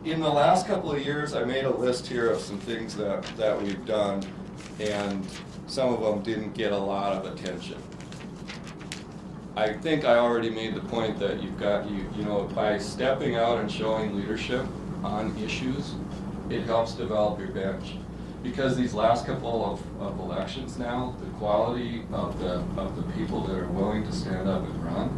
in the last couple of years, I made a list here of some things that we've done, and some of them didn't get a lot of attention. I think I already made the point that you've got, you know, by stepping out and showing leadership on issues, it helps develop your bench. Because these last couple of elections now, the quality of the people that are willing to stand up and run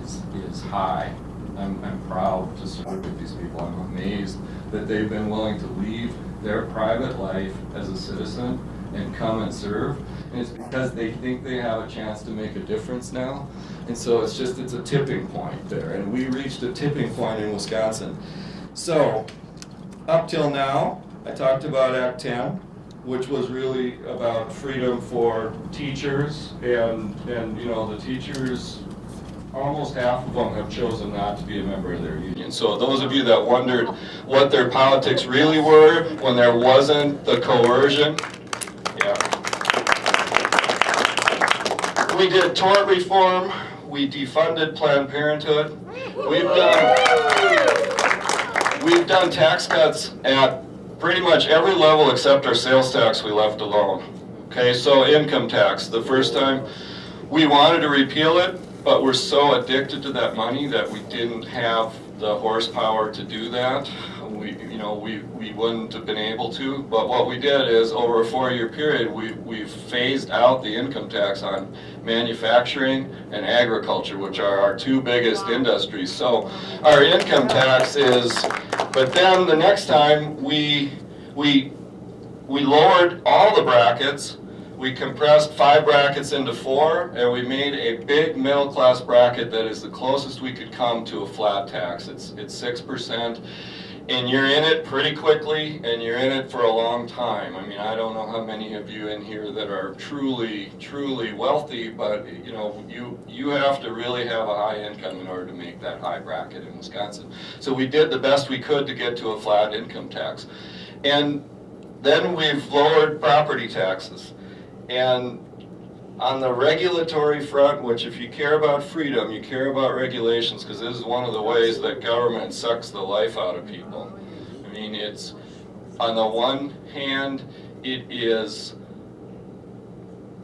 is high. I'm proud to serve with these people. I'm amazed that they've been willing to leave their private life as a citizen and come and serve. And it's because they think they have a chance to make a difference now. And so it's a tipping point there. And we reached a tipping point in Wisconsin. So up till now, I talked about Act 10, which was really about freedom for teachers, and you know, the teachers, almost half of them have chosen not to be a member of their union. So those of you that wondered what their politics really were when there wasn't the coercion, yeah. We did tort reform, we defunded Planned Parenthood, we've done tax cuts at pretty much every level except our sales tax we left alone. Okay, so income tax, the first time we wanted to repeal it, but we're so addicted to that money that we didn't have the horsepower to do that. We wouldn't have been able to, but what we did is over a 4-year period, we've phased out the income tax on manufacturing and agriculture, which are our two biggest industries. So our income tax is, but then the next time we lowered all the brackets. We compressed 5 brackets into 4, and we made a big middle class bracket that is the closest we could come to a flat tax. It's 6%, and you're in it pretty quickly, and you're in it for a long time. I mean, I don't know how many of you in here that are truly wealthy, but you know, you have to really have a high income in order to make that high bracket in Wisconsin. So we did the best we could to get to a flat income tax. And then we've lowered property taxes. And on the regulatory front, which if you care about freedom, you care about regulations, because this is one of the ways that government sucks the life out of people. I mean, it's, on the one hand, it is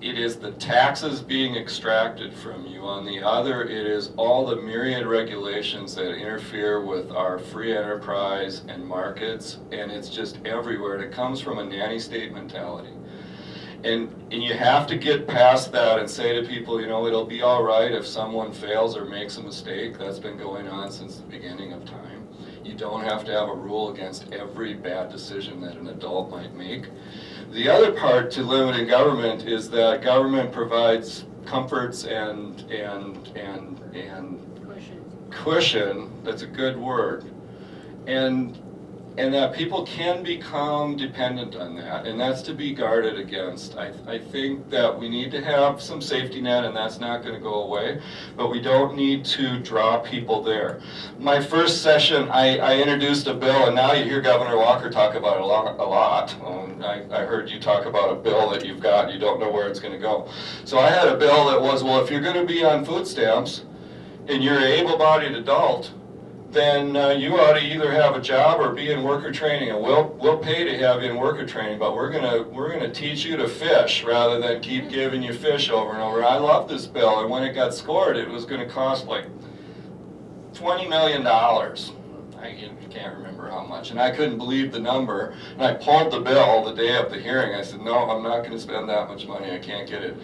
the taxes being extracted from you. On the other, it is all the myriad regulations that interfere with our free enterprise and markets, and it's just everywhere. And it comes from a nanny state mentality. And you have to get past that and say to people, you know, it'll be all right if someone fails or makes a mistake. That's been going on since the beginning of time. You don't have to have a rule against every bad decision that an adult might make. The other part to limiting government is that government provides comforts and cushion, that's a good word, and that people can become dependent on that, and that's to be guarded against. I think that we need to have some safety net, and that's not going to go away, but we don't need to draw people there. My first session, I introduced a bill, and now you hear Governor Walker talk about it a lot. I heard you talk about a bill that you've got, you don't know where it's going to go. So I had a bill that was, well, if you're going to be on food stamps, and you're an able-bodied adult, then you ought to either have a job or be in worker training, and we'll pay to have you in worker training, but we're gonna teach you to fish rather than keep giving you fish over and over. I love this bill, and when it got scored, it was going to cost like $20 million. I can't remember how much, and I couldn't believe the number. And I pulled the bill the day of the hearing. I said, no, I'm not going to spend that much money. I can't get it.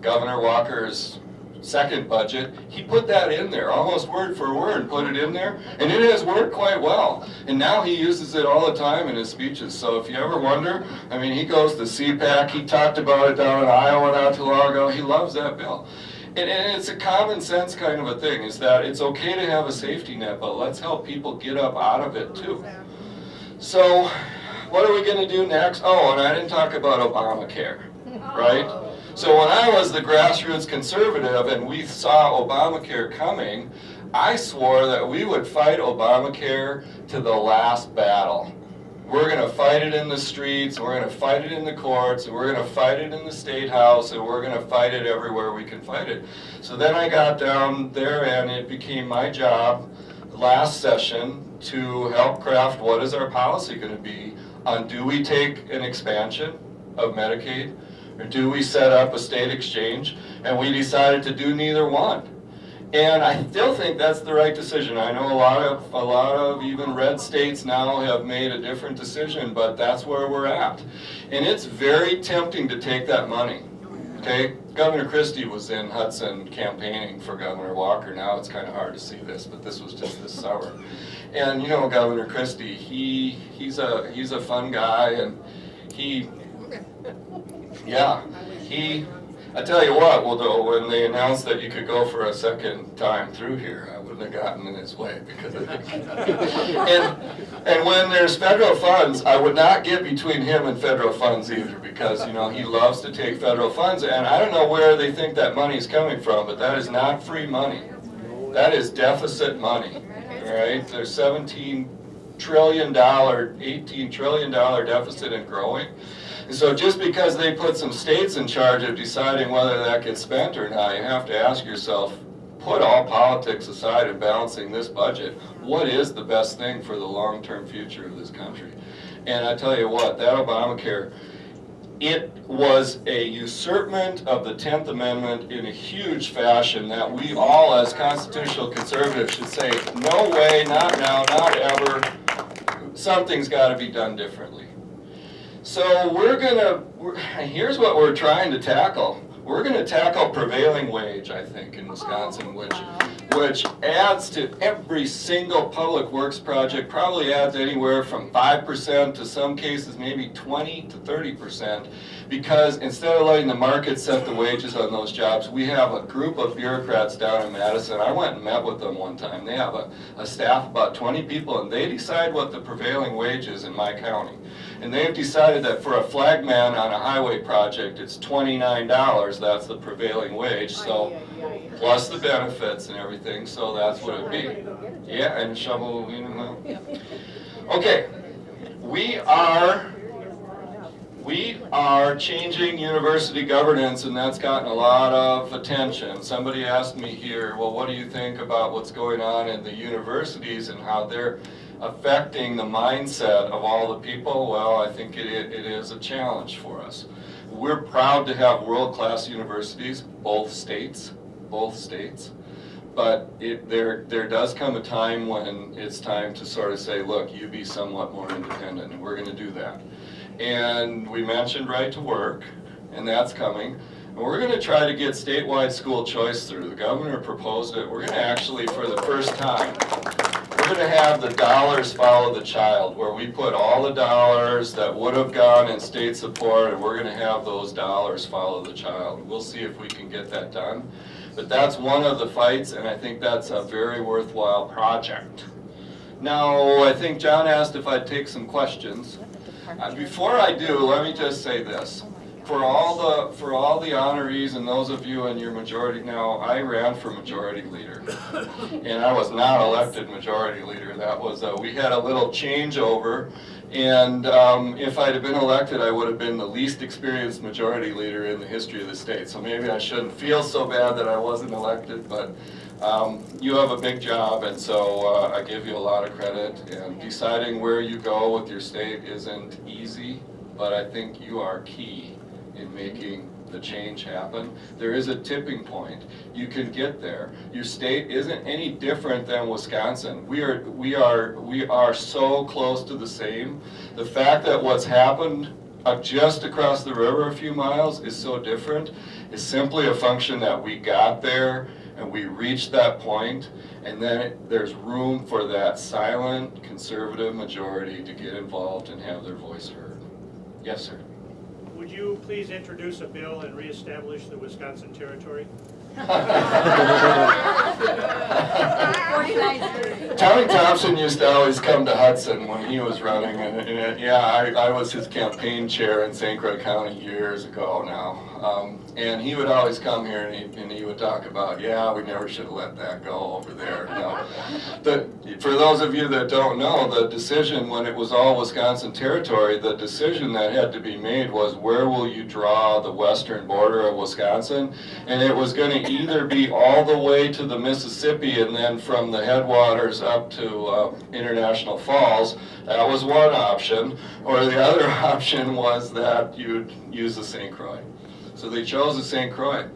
Governor Walker's second budget, he put that in there, almost word for word, put it in there, and it has worked quite well. And now he uses it all the time in his speeches. So if you ever wonder, I mean, he goes to CPAC, he talked about it down in Iowa not too long ago, he loves that bill. And it's a common sense kind of a thing, is that it's okay to have a safety net, but let's help people get up out of it too. So what are we going to do next? Oh, and I didn't talk about Obamacare, right? So when I was the grassroots conservative and we saw Obamacare coming, I swore that we would fight Obamacare to the last battle. We're going to fight it in the streets, we're going to fight it in the courts, and we're going to fight it in the State House, and we're going to fight it everywhere we can fight it. So then I got down there and it became my job last session to help craft what is our policy going to be on, do we take an expansion of Medicaid or do we set up a state exchange? And we decided to do neither one. And I still think that's the right decision. I know a lot of even red states now have made a different decision, but that's where we're at. And it's very tempting to take that money. Okay, Governor Christie was in Hudson campaigning for Governor Walker. Now it's kind of hard to see this, but this was just this summer. And you know, Governor Christie, he's a fun guy, and I tell you what, well, though, when they announced that you could go for a second time through here, I wouldn't have gotten in his way, because I think and when there's federal funds, I would not get between him and federal funds either, because you know he loves to take federal funds, and I don't know where they think that money is coming from, but that is not free money. That is deficit money. All right, there's $17 trillion, $18 trillion deficit and growing. And so just because they put some states in charge of deciding whether that gets spent or not, you have to ask yourself, put all politics aside and balancing this budget, what is the best thing for the long-term future of this country? And I tell you what, that Obamacare, it was a usurpment of the 10th Amendment in a huge fashion that we all as constitutional conservatives should say, no way, not now, not ever, something's got to be done differently. So here's what we're trying to tackle. We're going to tackle prevailing wage, I think, in Wisconsin, which adds to every single public works project, probably adds anywhere from 5% to some cases maybe 20 to 30%, because instead of letting the market set the wages on those jobs, we have a group of bureaucrats down in Madison. I went and met with them one time. They have a staff of about 20 people, and they decide what the prevailing wage is in my county. And they've decided that for a flagman on a highway project, it's $29. That's the prevailing wage. So plus the benefits and everything. So that's what it'd be. Yeah, and shovel. You know. Okay, we are changing university governance, and that's gotten a lot of attention. Somebody asked me here, well, what do you think about what's going on in the universities and how they're affecting the mindset of all the people? Well, I think it is a challenge for us. We're proud to have world-class universities, both states, but there does come a time when it's time to sort of say, look, you be somewhat more independent, and we're going to do that. And we mentioned right to work, and that's coming. And we're going to try to get statewide school choice through. The governor proposed it. We're going to actually, for the first time, we're going to have the dollars follow the child, where we put all the dollars that would have gone in state support, and we're going to have those dollars follow the child. We'll see if we can get that done. But that's one of the fights, and I think that's a very worthwhile project. Now, I think John asked if I'd take some questions. Before I do, let me just say this. For all the honorees and those of you in your majority now, I ran for majority leader, and I was not elected majority leader. That was we had a little changeover, and if I'd have been elected, I would have been the least experienced majority leader in the history of the state. So maybe I shouldn't feel so bad that I wasn't elected, but you have a big job, and so I give you a lot of credit. And deciding where you go with your state isn't easy, but I think you are key in making the change happen. There is a tipping point. You can get there. Your state isn't any different than Wisconsin. We are so close to the same. The fact that what's happened just across the river a few miles is so different is simply a function that we got there and we reached that point, and then there's room for that silent conservative majority to get involved and have their voice heard. Yes, sir. Would you please introduce a bill and reestablish the Wisconsin Territory? Tommy Thompson used to always come to Hudson when he was running, and yeah, I was his campaign chair in St. Croix County years ago now. And he would always come here and he would talk about, yeah, we never should have let that go over there. No. For those of you that don't know, the decision when it was all Wisconsin territory, the decision that had to be made was where will you draw the western border of Wisconsin? And it was going to either be all the way to the Mississippi and then from the headwaters up to International Falls. That was one option. Or the other option was that you'd use the St. Croix. So they chose the St. Croix.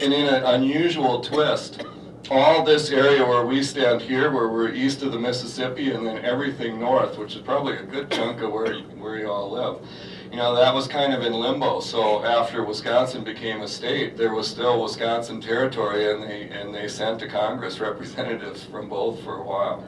And in an unusual twist, all this area where we stand here, where we're east of the Mississippi, and then everything north, which is probably a good chunk of where you all live, you know, that was kind of in limbo. So after Wisconsin became a state, there was still Wisconsin territory, and they sent to Congress representatives from both for a while.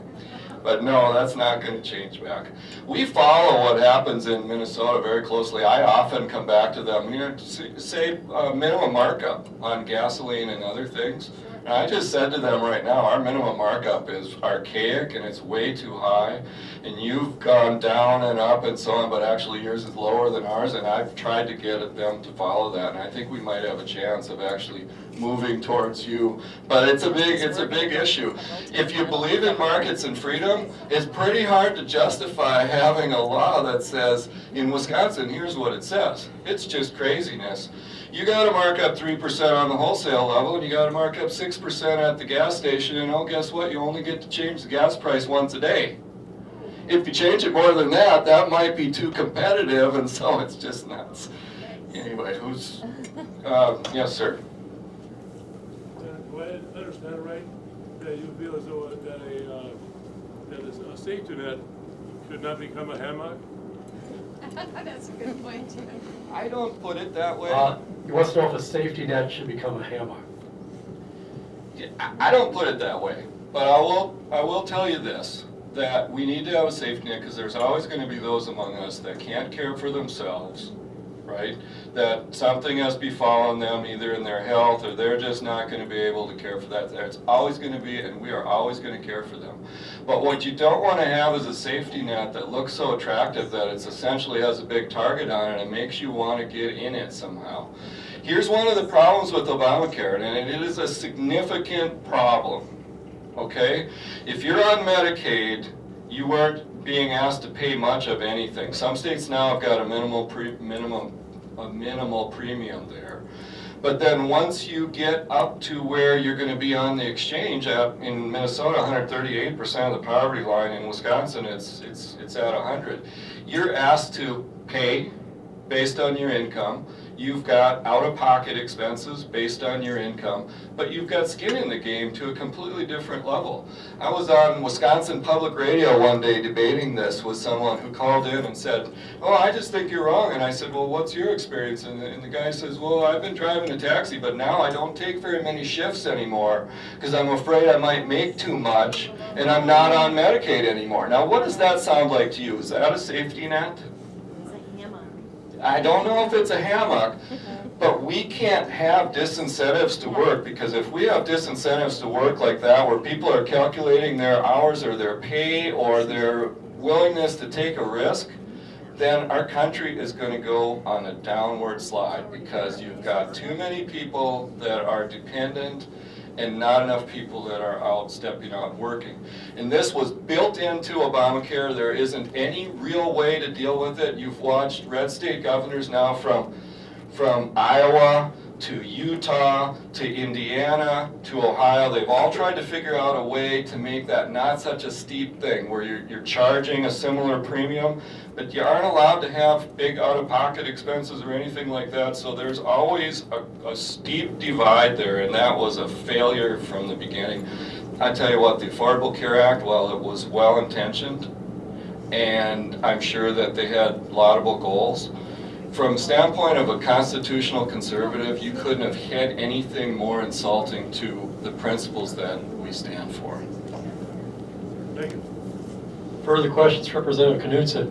But no, that's not going to change back. We follow what happens in Minnesota very closely. I often come back to them, you know, say minimum markup on gasoline and other things. And I just said to them right now, our minimum markup is archaic and it's way too high. And you've gone down and up and so on, but actually yours is lower than ours. And I've tried to get them to follow that. And I think we might have a chance of actually moving towards you. But it's a big issue. If you believe in markets and freedom, it's pretty hard to justify having a law that says, in Wisconsin, here's what it says. It's just craziness. You got to mark up 3% on the wholesale level, and you got to mark up 6% at the gas station, and oh, guess what? You only get to change the gas price once a day. If you change it more than that, that might be too competitive, and so it's just nuts. Anyway, who's, yes, sir. Do I understand right that you feel as though that a safety net should not become a hammock? That's a good point, too. I don't put it that way. He wants to know if a safety net should become a hammock. I don't put it that way, but I will tell you this, that we need to have a safety net because there's always going to be those among us that can't care for themselves, right? That something has befallen them either in their health or they're just not going to be able to care for that. There's always going to be, and we are always going to care for them. But what you don't want to have is a safety net that looks so attractive that it essentially has a big target on it and makes you want to get in it somehow. Here's one of the problems with Obamacare, and it is a significant problem, okay? If you're on Medicaid, you weren't being asked to pay much of anything. Some states now have got a minimal premium there. But then once you get up to where you're going to be on the exchange, in Minnesota, 138% of the poverty line. In Wisconsin, it's at 100. You're asked to pay based on your income. You've got out-of-pocket expenses based on your income, but you've got skin in the game to a completely different level. I was on Wisconsin Public Radio one day debating this with someone who called in and said, oh, I just think you're wrong. And I said, well, what's your experience? And the guy says, well, I've been driving a taxi, but now I don't take very many shifts anymore because I'm afraid I might make too much and I'm not on Medicaid anymore. Now, what does that sound like to you? Is that a safety net? I don't know if it's a hammock, but we can't have disincentives to work, because if we have disincentives to work like that, where people are calculating their hours or their pay or their willingness to take a risk, then our country is going to go on a downward slide, because you've got too many people that are dependent and not enough people that are out stepping out and working. And this was built into Obamacare. There isn't any real way to deal with it. You've watched red state governors now from Iowa to Utah to Indiana to Ohio. They've all tried to figure out a way to make that not such a steep thing where you're charging a similar premium, but you aren't allowed to have big out-of-pocket expenses or anything like that. So there's always a steep divide there, and that was a failure from the beginning. I tell you what, the Affordable Care Act, while it was well-intentioned, and I'm sure that they had laudable goals, from the standpoint of a constitutional conservative, you couldn't have had anything more insulting to the principles that we stand for. Thank you. Further questions, Representative Knudsen?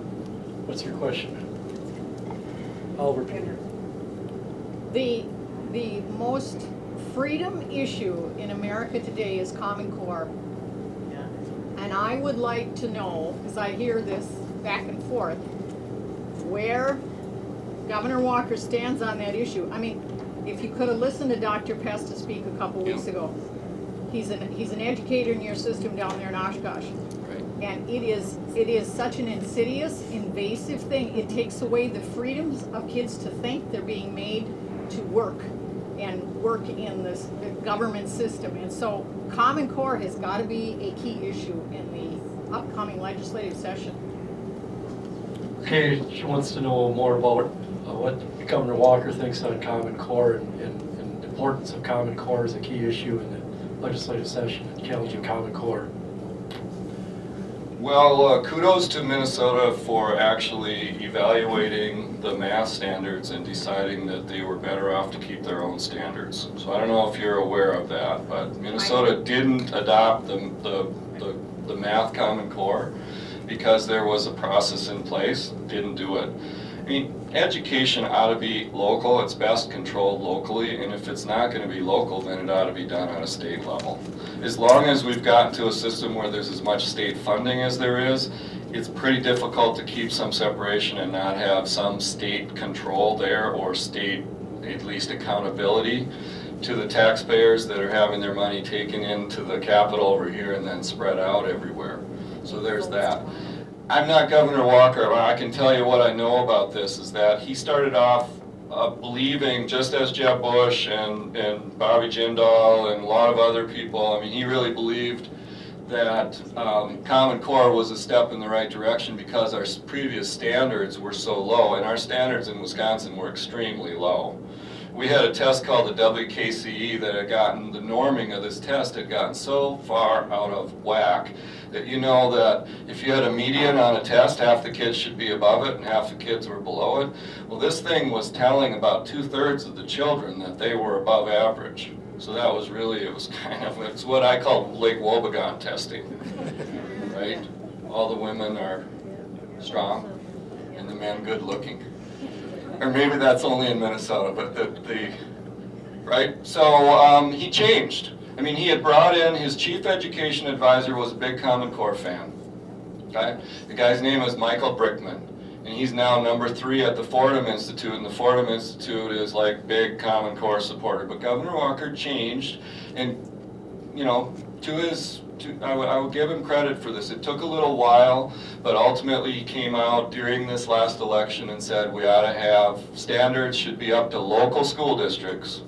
What's your question? I'll repeat it. The most freedom issue in America today is Common Core. And I would like to know, because I hear this back and forth, where Governor Walker stands on that issue. I mean, if you could have listened to Dr. Pesta speak a couple weeks ago, he's an educator in your system down there in Oshkosh. Right. And it is such an insidious, invasive thing. It takes away the freedoms of kids to think they're being made to work and work in this government system. And so Common Core has got to be a key issue in the upcoming legislative session. Okay, she wants to know more about what Governor Walker thinks on Common Core and the importance of Common Core as a key issue in the legislative session and challenging Common Core. Well, kudos to Minnesota for actually evaluating the math standards and deciding that they were better off to keep their own standards. So I don't know if you're aware of that, but Minnesota didn't adopt the math Common Core because there was a process in place, didn't do it. I mean, education ought to be local, it's best controlled locally, and if it's not going to be local, then it ought to be done on a state level. As long as we've gotten to a system where there's as much state funding as there is, it's pretty difficult to keep some separation and not have some state control there or state, at least accountability to the taxpayers that are having their money taken into the capital over here and then spread out everywhere. So there's that. I'm not Governor Walker, but I can tell you what I know about this is that he started off believing, just as Jeb Bush and Bobby Jindal and a lot of other people, I mean, he really believed that Common Core was a step in the right direction because our previous standards were so low, and our standards in Wisconsin were extremely low. We had a test called the WKCE that had gotten, the norming of this test had gotten so far out of whack that you know that if you had a median on a test, half the kids should be above it and half the kids were below it. Well, this thing was telling about 2/3 of the children that they were above average. So that was really, it was kind of, it's what I call Lake Wobegon testing, right? All the women are strong and the men good looking. Or maybe that's only in Minnesota, but right? So he changed. I mean, he had brought in, his chief education advisor was a big Common Core fan, okay? The guy's name is Michael Brickman, and he's now number 3 at the Fordham Institute, and the Fordham Institute is like big Common Core supporter. But Governor Walker changed, and you know, I would give him credit for this. It took a little while, but ultimately he came out during this last election and said we ought to have, standards should be up to local school districts,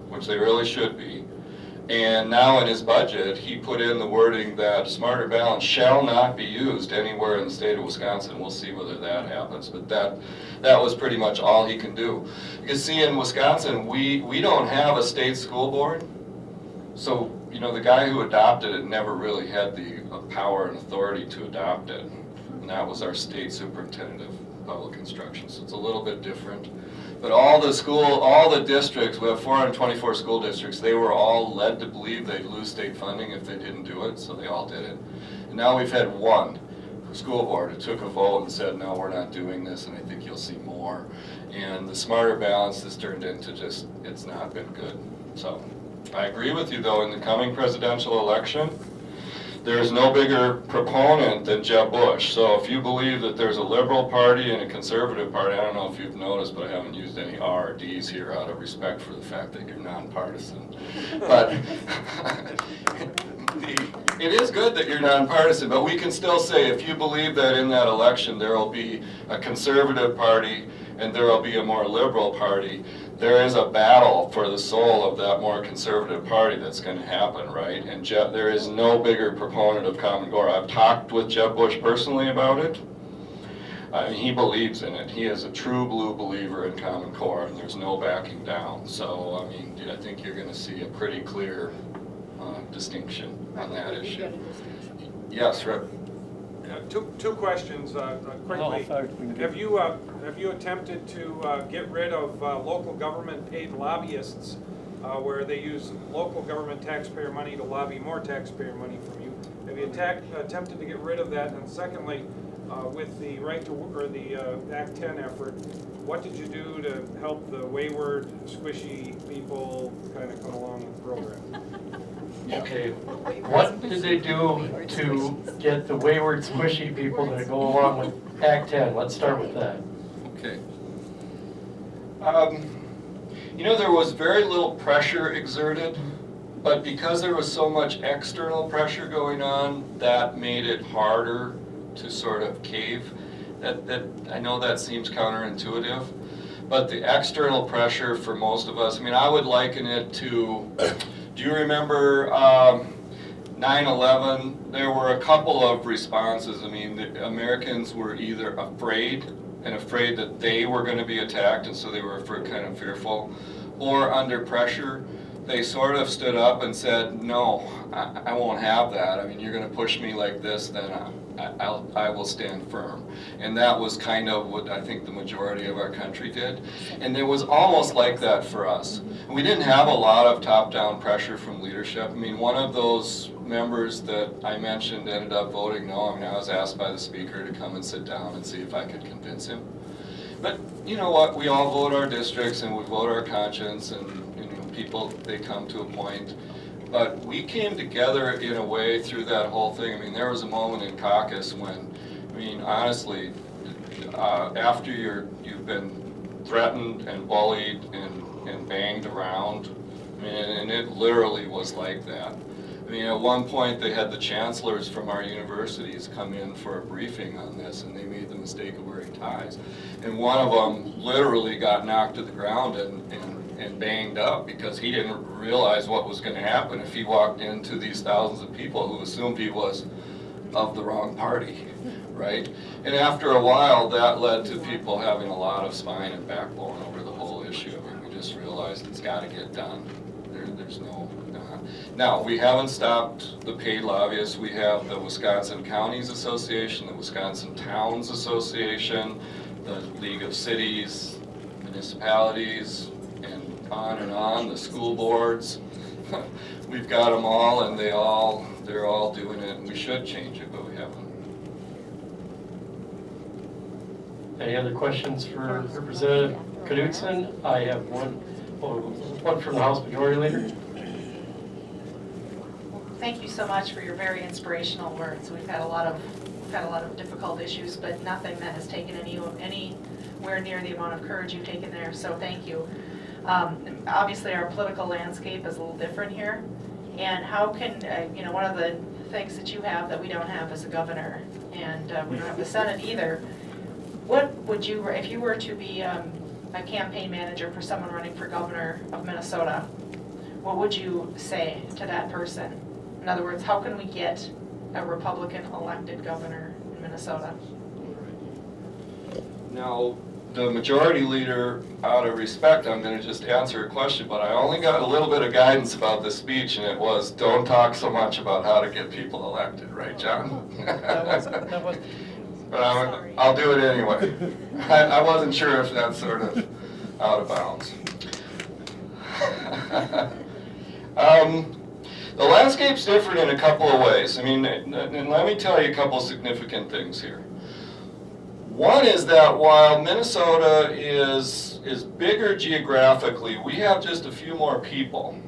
which they really should be. And now in his budget, he put in the wording that smarter balance shall not be used anywhere in the state of Wisconsin. We'll see whether that happens, but that was pretty much all he can do. Because see, in Wisconsin, we don't have a state school board, so you know, the guy who adopted it never really had the power and authority to adopt it. And that was our state superintendent of public instruction. So it's a little bit different. But all the districts, we have 424 school districts, they were all led to believe they'd lose state funding if they didn't do it, so they all did it. And now we've had one school board who took a vote and said, no, we're not doing this, and I think you'll see more. And the smarter balance has turned into just, it's not been good. So I agree with you, though, in the coming presidential election, there's no bigger proponent than Jeb Bush. So if you believe that there's a liberal party and a conservative party, I don't know if you've noticed, but I haven't used any R or Ds here out of respect for the fact that you're nonpartisan. But it is good that you're nonpartisan, but we can still say if you believe that in that election there will be a conservative party and there will be a more liberal party, there is a battle for the soul of that more conservative party that's going to happen, right? And there is no bigger proponent of Common Core. I've talked with Jeb Bush personally about it. I mean, he believes in it. He is a true blue believer in Common Core, and there's no backing down. So, I mean, I think you're going to see a pretty clear distinction on that issue. Yes, Rip. Two questions quickly. Have you attempted to get rid of local government paid lobbyists where they use local government taxpayer money to lobby more taxpayer money from you? Have you attempted to get rid of that? And secondly, with the right to or the Act 10 effort, what did you do to help the wayward, squishy people kind of come along with the program? Okay, what did they do to get the wayward, squishy people to go along with Act 10? Let's start with that. Okay. You know, there was very little pressure exerted, but because there was so much external pressure going on, that made it harder to sort of cave. I know that seems counterintuitive, but the external pressure for most of us, I mean, I would liken it to, do you remember 9/11? There were a couple of responses. I mean, the Americans were either afraid that they were going to be attacked, and so they were kind of fearful, or under pressure, they sort of stood up and said, no, I won't have that. I mean, you're going to push me like this, then I will stand firm. And that was kind of what I think the majority of our country did. And it was almost like that for us. We didn't have a lot of top-down pressure from leadership. I mean, one of those members that I mentioned ended up voting no. I mean, I was asked by the speaker to come and sit down and see if I could convince him. But you know what? We all vote our districts and we vote our conscience, and people, they come to a point. But we came together in a way through that whole thing. I mean, there was a moment in caucus when, I mean, honestly, after you've been threatened and bullied and banged around, I mean, and it literally was like that. I mean, at one point they had the chancellors from our universities come in for a briefing on this, and they made the mistake of wearing ties. And one of them literally got knocked to the ground and banged up because he didn't realize what was going to happen if he walked into these thousands of people who assumed he was of the wrong party, right? And after a while, that led to people having a lot of spine and backbone over the whole issue. I mean, we just realized it's got to get done. There's no... Now, we haven't stopped the paid lobbyists. We have the Wisconsin Counties Association, the Wisconsin Towns Association, the League of Cities, Municipalities, and on, the school boards. We've got them all, and they're all doing it, and we should change it, but we haven't. Any other questions for Representative Knudsen? I have one from the House Majority Leader. Thank you so much for your very inspirational words. We've had a lot of difficult issues, but nothing that has taken anywhere near the amount of courage you've taken there, so thank you. Obviously, our political landscape is a little different here, and how can, one of the things that you have that we don't have is a governor, and we don't have the Senate either. What would you, if you were to be a campaign manager for someone running for governor of Minnesota, what would you say to that person? In other words, how can we get a Republican elected governor in Minnesota? Now, the majority leader, out of respect, I'm going to just answer a question, but I only got a little bit of guidance about the speech, and it was, don't talk so much about how to get people elected, right, John? That was But I'll do it anyway. I wasn't sure if that's sort of out of bounds. The landscape's different in a couple of ways. I mean, and let me tell you a couple of significant things here. One is that while Minnesota is bigger geographically, we have just a few more people.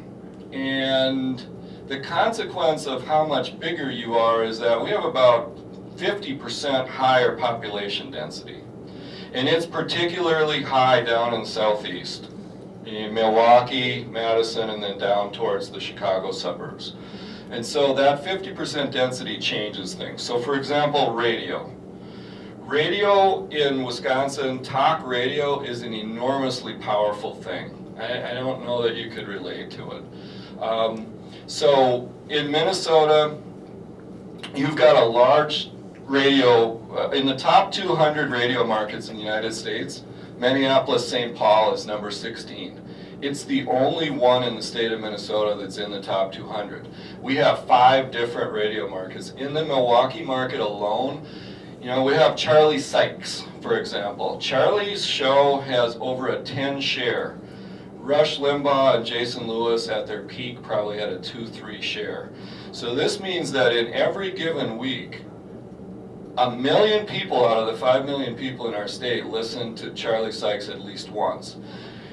And the consequence of how much bigger you are is that we have about 50% higher population density. And it's particularly high down in the southeast, in Milwaukee, Madison, and then down towards the Chicago suburbs. And so that 50% density changes things. So for example, radio. Radio in Wisconsin, talk radio, is an enormously powerful thing. I don't know that you could relate to it. So in Minnesota, you've got a large radio, in the top 200 radio markets in the United States, Minneapolis-St. Paul is number 16. It's the only one in the state of Minnesota that's in the top 200. We have 5 different radio markets. In the Milwaukee market alone, we have Charlie Sykes, for example. Charlie's show has over a 10 share. Rush Limbaugh and Jason Lewis at their peak probably had a 2-3 share. So this means that in every given week, 1 million people out of the 5 million people in our state listen to Charlie Sykes at least once.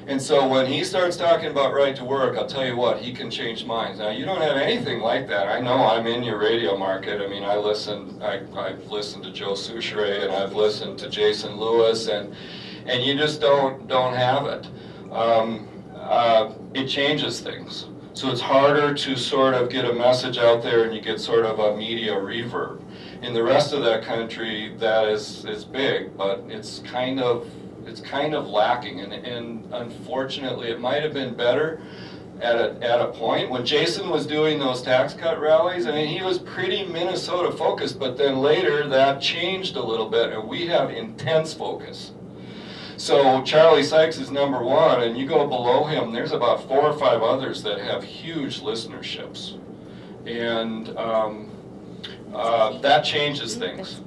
And so when he starts talking about right to work, I'll tell you what, he can change minds. Now, you don't have anything like that. I know I'm in your radio market. I mean, I've listened to Joe Souchere, and I've listened to Jason Lewis, and you just don't have it. it changes things. So it's harder to sort of get a message out there and you get sort of a media reverb. In the rest of that country, that is big, but it's kind of lacking. And unfortunately, it might have been better at a point when Jason was doing those tax cut rallies. I mean, he was pretty Minnesota focused, but then later that changed a little bit, and we have intense focus. So Charlie Sykes is number one, and you go below him, there's about 4 or 5 others that have huge listenerships. And that changes things.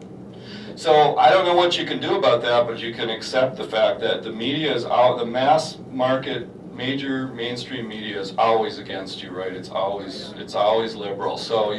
So I don't know what you can do about that, but you can accept the fact that the media is out, the mass market, major mainstream media is always against you, right? It's always liberal. So,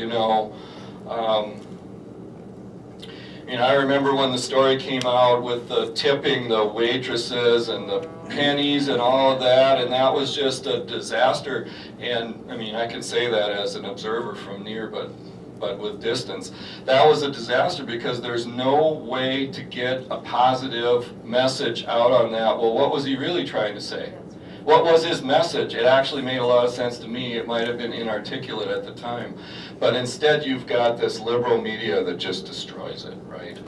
I remember when the story came out with the tipping the waitresses and the pennies and all of that, and that was just a disaster. And I mean, I can say that as an observer from near, but with distance. That was a disaster because there's no way to get a positive message out on that. Well, what was he really trying to say? What was his message? It actually made a lot of sense to me. It might have been inarticulate at the time. But instead you've got this liberal media that just destroys it, right?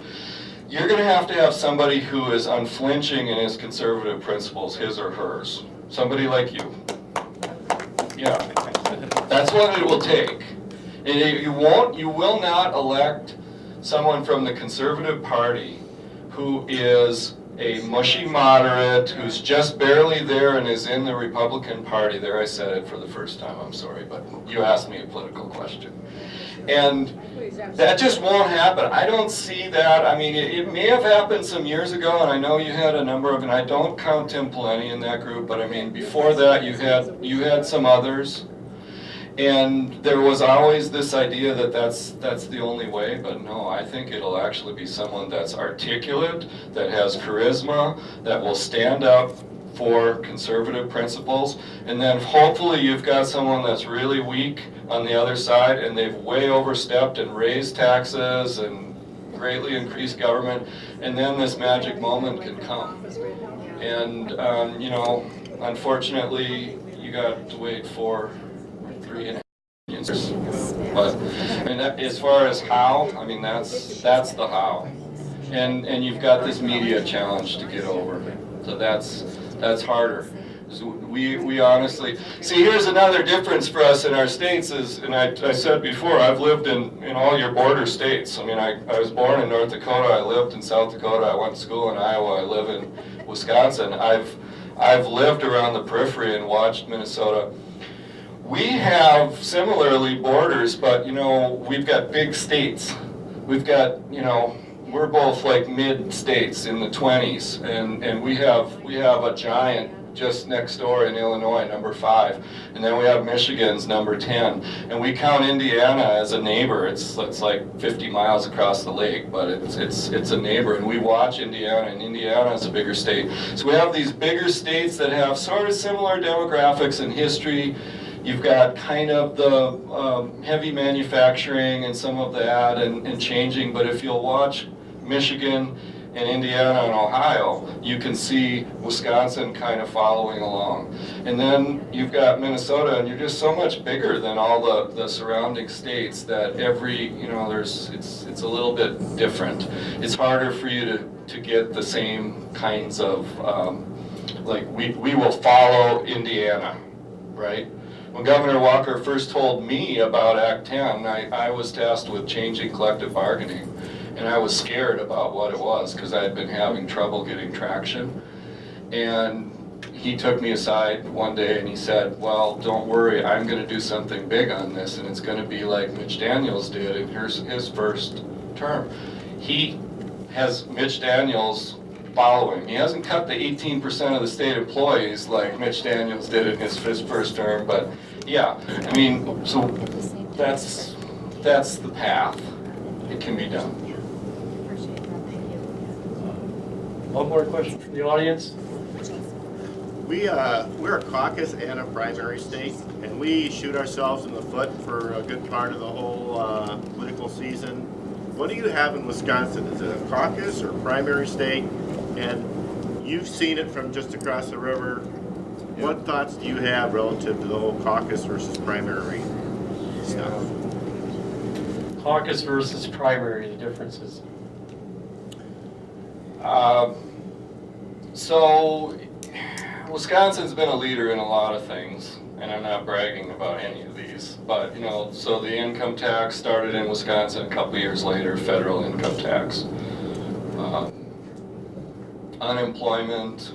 You're going to have somebody who is unflinching in his conservative principles, his or hers. Somebody like you. Yeah. That's what it will take. And you will not elect someone from the Conservative Party who is a mushy moderate, who's just barely there and is in the Republican Party. There, I said it for the first time, I'm sorry, but you asked me a political question. And that just won't happen. I don't see that. I mean, it may have happened some years ago, and I know you had a number of, and I don't count Tim Pawlenty in that group, but I mean, before that you had some others. And there was always this idea that that's the only way, but no, I think it'll actually be someone that's articulate, that has charisma, that will stand up for conservative principles, and then hopefully you've got someone that's really weak on the other side and they've way overstepped and raised taxes and greatly increased government, and then this magic moment can come. And, unfortunately, you got to wait for 3.5 years. But I mean, as far as how, I mean, that's the how. And you've got this media challenge to get over. So that's harder. So we honestly see. Here's another difference for us in our states is, and I said before, I've lived in all your border states. I mean, I was born in North Dakota. I lived in South Dakota. I went to school in Iowa. I live in Wisconsin. I've lived around the periphery and watched Minnesota. We have similarly borders, but we've got big states. We've got we're both like mid states in the 20s, and we have a giant just next door in Illinois, number 5, and then we have Michigan's number 10, and we count Indiana as a neighbor. It's like 50 miles across the lake, but it's a neighbor, and we watch Indiana, and Indiana is a bigger state. So we have these bigger states that have sort of similar demographics and history. You've got kind of the heavy manufacturing and some of that and changing, but if you'll watch Michigan and Indiana and Ohio, you can see Wisconsin kind of following along. And then you've got Minnesota, and you're just so much bigger than all the surrounding states that it's a little bit different. It's harder for you to get the same kinds of, we will follow Indiana, right? When Governor Walker first told me about Act 10, I was tasked with changing collective bargaining. And I was scared about what it was because I had been having trouble getting traction. And he took me aside one day and he said, well, don't worry, I'm going to do something big on this, and it's going to be like Mitch Daniels did in his first term. He has Mitch Daniels following. He hasn't cut the 18% of the state employees like Mitch Daniels did in his first term, but yeah, I mean, so that's the path. It can be done. One more question from the audience. We're a caucus and a primary state, and we shoot ourselves in the foot for a good part of the whole political season. What do you have in Wisconsin? Is it a caucus or primary state? And you've seen it from just across the river what thoughts do you have relative to the whole caucus versus primary stuff? Caucus versus primary, the differences. So, Wisconsin's been a leader in a lot of things, and I'm not bragging about any of these, but, you know, so the income tax started in Wisconsin a couple years later, federal income tax. Unemployment,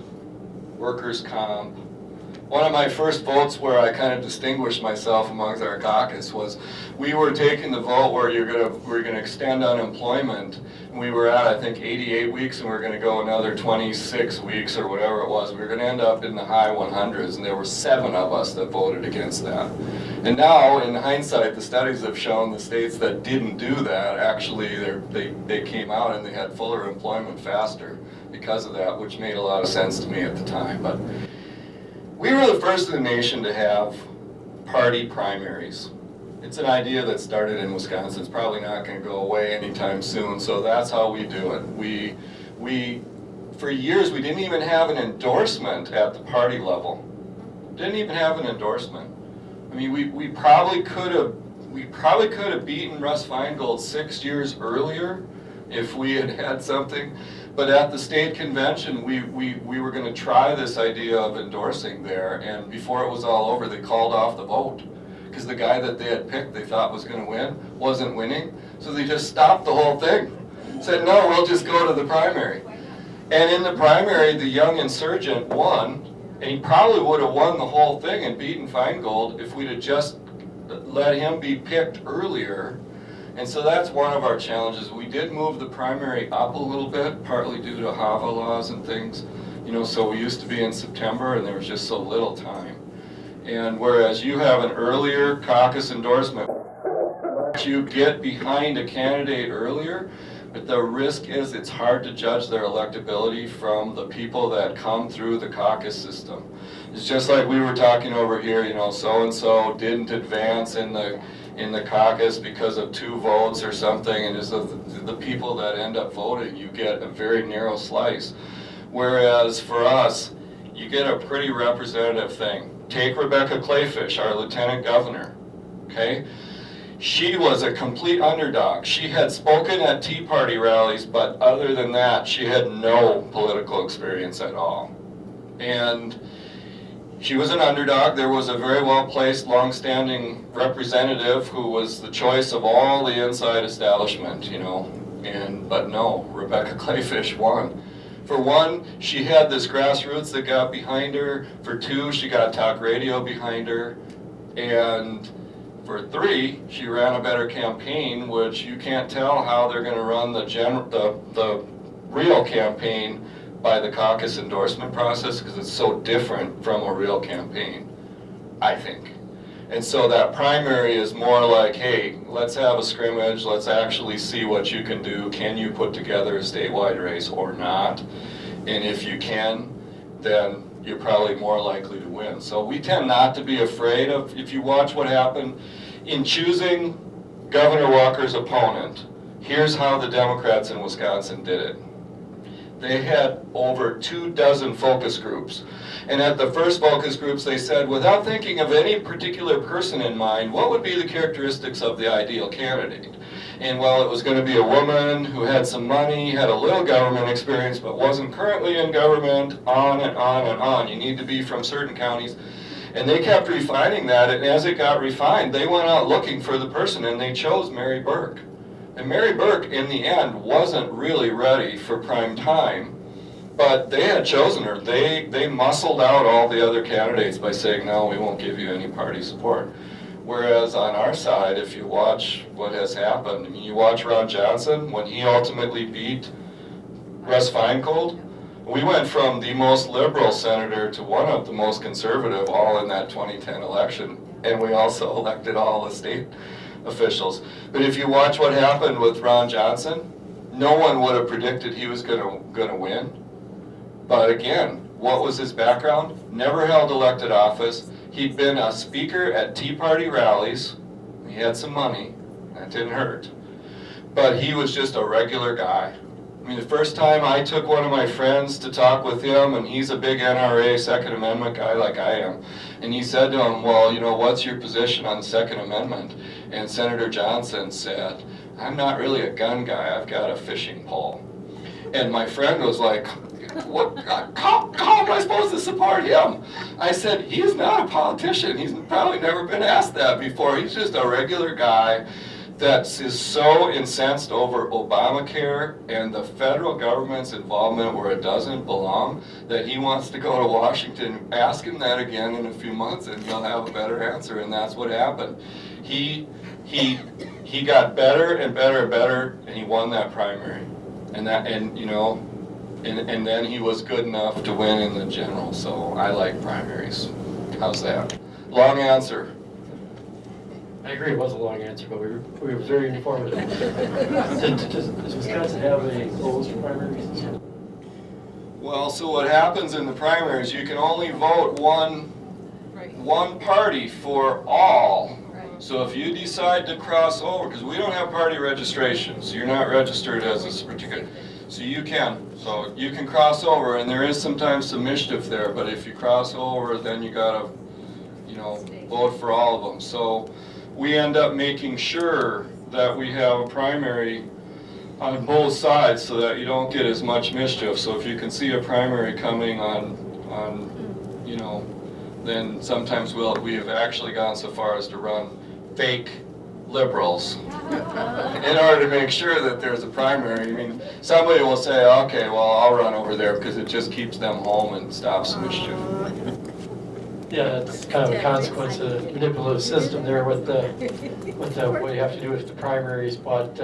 workers' comp. One of my first votes where I kind of distinguished myself amongst our caucus was we were taking the vote where we're gonna extend unemployment, and we were at, I think, 88 weeks, and we we're gonna go another 26 weeks or whatever it was. We were gonna end up in the high 100s, and there were 7 of us that voted against that. And now, in hindsight, the studies have shown the states that didn't do that, actually, they came out and they had fuller employment faster because of that, which made a lot of sense to me at the time. But we were the first in the nation to have party primaries. It's an idea that started in Wisconsin. It's probably not going to go away anytime soon, so that's how we do it. We for years, we didn't even have an endorsement at the party level. Didn't even have an endorsement. I mean, we probably could have beaten Russ Feingold 6 years earlier if we had had something. But at the state convention, we were going to try this idea of endorsing there, and before it was all over, they called off the vote because the guy that they had picked they thought was going to win wasn't winning, so they just stopped the whole thing. Said, no, we'll just go to the primary. And in the primary, the young insurgent won, and he probably would have won the whole thing and beaten Feingold if we'd have just let him be picked earlier. And so that's one of our challenges. We did move the primary up a little bit, partly due to HAVA laws and things. You know, so we used to be in September and there was just so little time. And whereas you have an earlier caucus endorsement, you get behind a candidate earlier, but the risk is it's hard to judge their electability from the people that come through the caucus system. It's just like we were talking over here, you know, so-and-so didn't advance in the caucus because of 2 votes or something, and it's the people that end up voting, you get a very narrow slice. Whereas for us, you get a pretty representative thing. Take Rebecca Clayfish, our lieutenant governor, okay? She was a complete underdog. She had spoken at Tea Party rallies, but other than that, she had no political experience at all. And she was an underdog. There was a very well-placed, long-standing representative who was the choice of all the inside establishment, you know. But no, Rebecca Clayfish won. For one, she had this grassroots that got behind her. For 2, she got talk radio behind her. And for 3, she ran a better campaign, which you can't tell how they're going to run the real campaign by the caucus endorsement process because it's so different from a real campaign, I think. And so that primary is more like, hey, let's have a scrimmage, let's actually see what you can do. Can you put together a statewide race or not? And if you can, then you're probably more likely to win. So we tend not to be afraid of, if you watch what happened in choosing Governor Walker's opponent, here's how the Democrats in Wisconsin did it. They had over 24 focus groups. And at the first focus groups, they said, without thinking of any particular person in mind, what would be the characteristics of the ideal candidate? And while it was going to be a woman who had some money, had a little government experience, but wasn't currently in government, on and on and on. You need to be from certain counties. And they kept refining that, and as it got refined, they went out looking for the person, and they chose Mary Burke. And Mary Burke, in the end, wasn't really ready for prime time, but they had chosen her. They muscled out all the other candidates by saying, no, we won't give you any party support. Whereas on our side, if you watch what has happened, I mean, you watch Ron Johnson, when he ultimately beat Russ Feingold, we went from the most liberal senator to one of the most conservative all in that 2010 election, and we also elected all the state officials. But if you watch what happened with Ron Johnson, no one would have predicted he was gonna win. But again, what was his background? Never held elected office. He'd been a speaker at Tea Party rallies. He had some money. That didn't hurt. But he was just a regular guy. I mean, the first time I took one of my friends to talk with him, and he's a big NRA Second Amendment guy like I am, and he said to him, well, you know, what's your position on the Second Amendment? And Senator Johnson said, I'm not really a gun guy, I've got a fishing pole. And my friend was like, what, how am I supposed to support him? I said, he's not a politician, he's probably never been asked that before, he's just a regular guy that is so incensed over Obamacare and the federal government's involvement where it doesn't belong that he wants to go to Washington. Ask him that again in a few months and he'll have a better answer, and that's what happened. He got better and better and better, and he won that primary. And then he was good enough to win in the general, so I like primaries. How's that? Long answer. I agree, it was a long answer, but we were very informative. Does Wisconsin have a closed primaries? Well, so what happens in the primaries, you can only vote one party for all. So if you decide to cross over, because we don't have party registration, so you're not registered as a particular, so you can cross over, and there is sometimes some mischief there, but if you cross over, then you gotta, vote for all of them. So we end up making sure that we have a primary on both sides so that you don't get as much mischief. So if you can see a primary coming on then sometimes we have actually gone so far as to run fake liberals in order to make sure that there's a primary. I mean, somebody will say, okay, well, I'll run over there because it just keeps them home and stops the mischief. Yeah, it's kind of a consequence of the manipulative system there with what you have to do with the primaries, but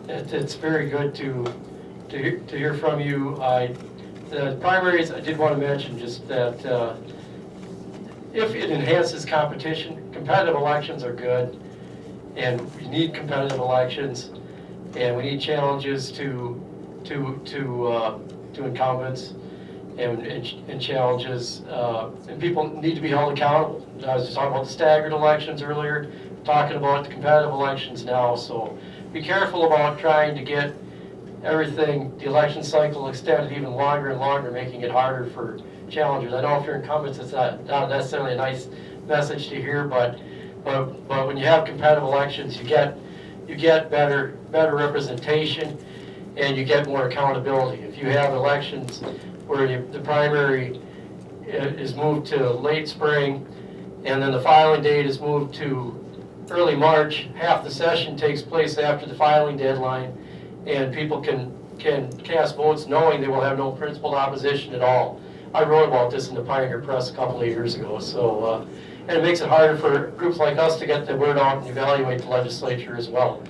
it's very good to hear from you. The primaries, I did want to mention just that if it enhances competition, competitive elections are good, and we need competitive elections, and we need challenges to incumbents. And challenges, and people need to be held accountable. I was just talking about the staggered elections earlier, talking about the competitive elections now, so be careful about trying to get everything, the election cycle extended even longer and longer, making it harder for challengers. I know if you're incumbents, it's not necessarily a nice message to hear, but when you have competitive elections, you get better representation, and you get more accountability. If you have elections where the primary is moved to late spring, and then the filing date is moved to early March, half the session takes place after the filing deadline, and people can cast votes knowing they will have no principled opposition at all. I wrote about this in the Pioneer Press a couple of years ago, so and it makes it harder for groups like us to get the word out and evaluate the legislature as well.